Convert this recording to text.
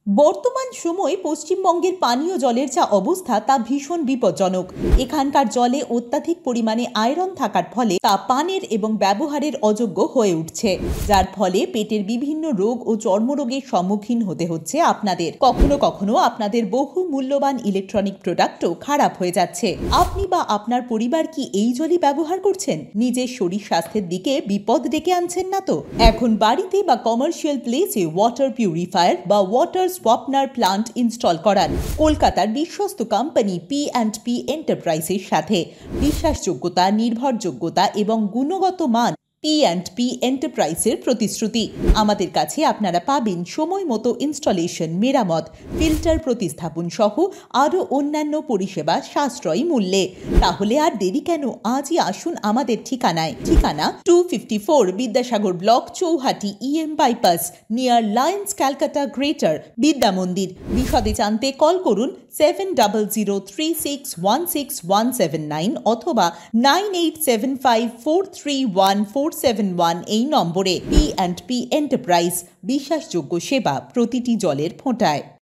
বর্তমান সময়ে পশ্চিমবঙ্গের পানীয় জলের যা অবস্থা তা ভীষণ বিপজ্জনক। এখানকার জলে অত্যাধিক পরিমাণে আয়রন থাকার ফলে তা পানের এবং ব্যবহারের অযোগ্য হয়ে উঠছে, যার ফলে পেটের বিভিন্ন রোগ ও চর্মরোগের সম্মুখীন হতে হচ্ছে আপনাদের। কখনো কখনো আপনাদের বহু মূল্যবান ইলেকট্রনিক প্রোডাক্টও খারাপ হয়ে যাচ্ছে। আপনি বা আপনার পরিবার কি এই জলই ব্যবহার করছেন? নিজের শরীর স্বাস্থ্যের দিকে বিপদ ডেকে আনছেন না তো? এখন বাড়িতে বা কমার্শিয়াল প্লেসে ওয়াটার পিউরিফায়ার বা ওয়াটার সোয়াপনার প্লান্ট ইনস্টল করান কলকাতার বিশ্বস্ত কোম্পানি P&P এন্টারপ্রাইজের সাথে। বিশ্বাসযোগ্যতা, নির্ভরযোগ্যতা এবং গুণগত মান P&P এন্টারপ্রাইজের প্রতিশ্রুতি। আমাদের কাছে আপনারা পাবেন সময় মতো ইনস্টলেশন, মেরামত, ফিল্টার প্রতিস্থাপন সহ আরও অন্যান্য পরিষেবা সাশ্রয়ী মূল্যে। তাহলে আর দেরি কেন? আজই আসুন আমাদের ঠিকানায়। ঠিকানা 254 Vidyasagar block, Chauhati, EM bypass, near Lions Calcutta greater, বিদ্যা মন্দির। বিশদে জানতে কল করুন 7003616179 অথবা 9875431471 এই নম্বরে। P&P এন্টারপ্রাইজ, বিশ্বাসযোগ্য সেবা প্রতিটি জলের ফোঁটায়।